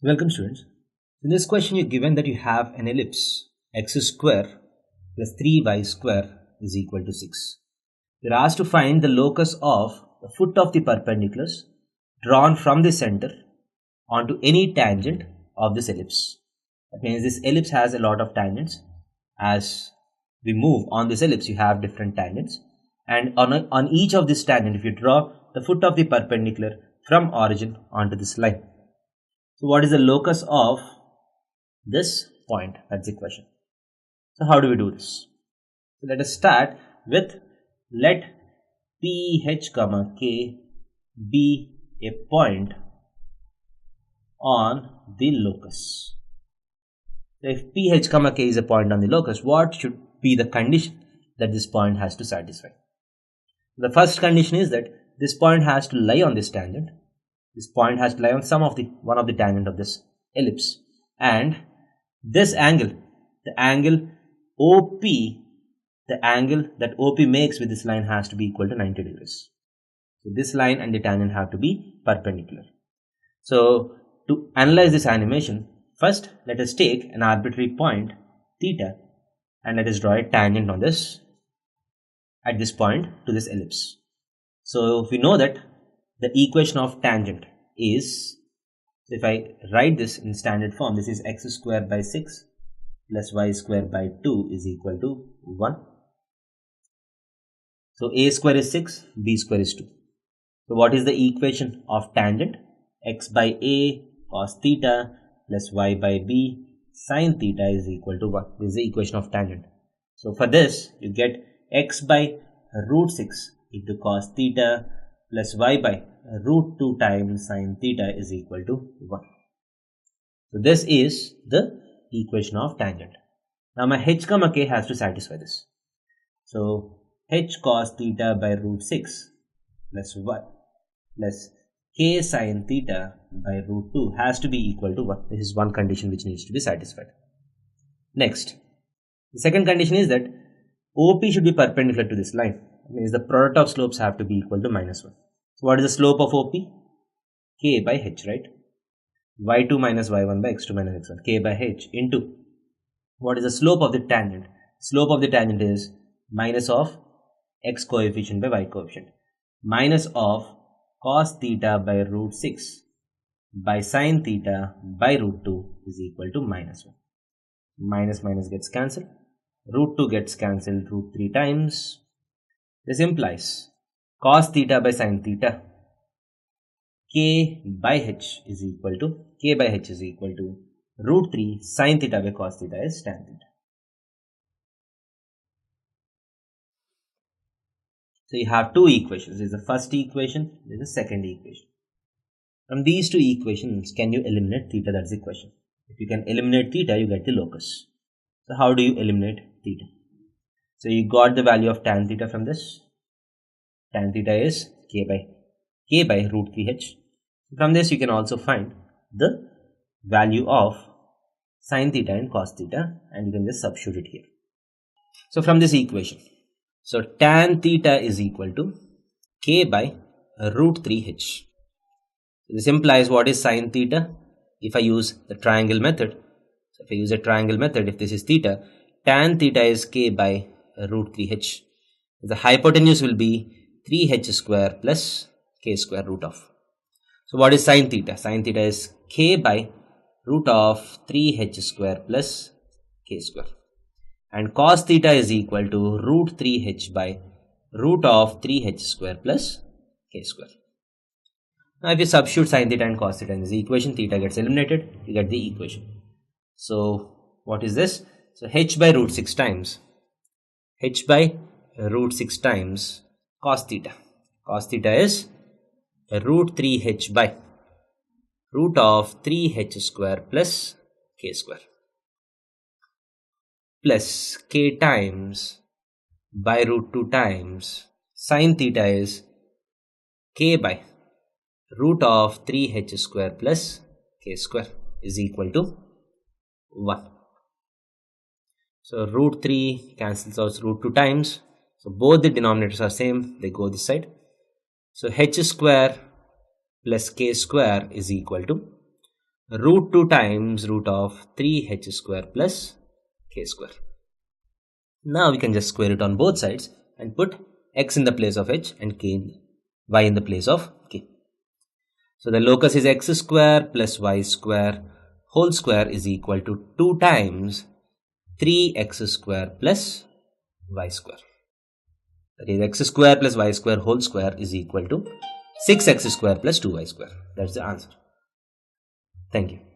Welcome students. In this question you're given that you have an ellipse x square plus 3y square is equal to 6. You're asked to find the locus of the foot of the perpendiculars drawn from the center onto any tangent of this ellipse. That means this ellipse has a lot of tangents. As we move on this ellipse you have different tangents, and on each of this tangent if you draw the foot of the perpendicular from origin onto this line. So what is the locus of this point? That's the question. So how do we do this? So let us start with let PH, K be a point on the locus. So if PH, K is a point on the locus, what should be the condition that this point has to satisfy? The first condition is that this point has to lie on this tangent. This point has to lie on one of the tangent of this ellipse, and this angle, the angle OP, the angle that OP makes with this line has to be equal to 90 degrees. So this line and the tangent have to be perpendicular. So to analyze this animation, first let us take an arbitrary point theta and let us draw a tangent on this at this point to this ellipse. So if we know that the equation of tangent is, if I write this in standard form, this is x square by 6 plus y square by 2 is equal to 1. So a square is 6, b square is 2. So what is the equation of tangent? X by a cos theta plus y by b sin theta is equal to 1. This is the equation of tangent. So for this you get x by root 6 into cos theta plus y by root 2 times sin theta is equal to 1. So this is the equation of tangent. Now my h, k has to satisfy this. So h cos theta by root 6 plus y plus k sin theta by root 2 has to be equal to 1. This is one condition which needs to be satisfied. Next, the second condition is that OP should be perpendicular to this line. That means the product of slopes have to be equal to minus 1. So what is the slope of OP? K by h, right? y2 minus y1 by x2 minus x1, k by h into what is the slope of the tangent? Slope of the tangent is minus of x coefficient by y coefficient, minus of cos theta by root 6 by sin theta by root 2 is equal to minus 1. Minus minus gets cancelled, root 2 gets cancelled root 3 times. This implies cos theta by sin theta, k by h is equal to root 3 sin theta by cos theta is tan theta. So you have two equations. This is the first equation, this is the second equation. From these two equations, can you eliminate theta? That's the question. If you can eliminate theta, you get the locus. So how do you eliminate theta? So you got the value of tan theta from this. Tan theta is k by root 3h. From this you can also find the value of sin theta and cos theta, and you can just substitute it here. So from this equation, so tan theta is equal to k by root 3h. This implies what is sin theta? If I use the triangle method, if this is theta, tan theta is k by root 3h. The hypotenuse will be 3h square plus k square root of. So what is sin theta? Sin theta is k by root of 3h square plus k square. And cos theta is equal to root 3h by root of 3h square plus k square. Now if you substitute sin theta and cos theta in this equation, theta gets eliminated, you get the equation. So what is this? So h by root 6 times cos theta. Cos theta is root 3h by root of 3h square plus k square plus k times by root 2 times sin theta is k by root of 3h square plus k square is equal to 1. So root 3 cancels out root 2 times. So both the denominators are same, they go this side. So h square plus k square is equal to root 2 times root of 3h square plus k square. Now we can just square it on both sides and put x in the place of h and y in the place of k. So the locus is x square plus y square whole square is equal to 2 times 3x square plus y square. That is x square plus y square whole square is equal to 6x square plus 2y square. That's the answer. Thank you.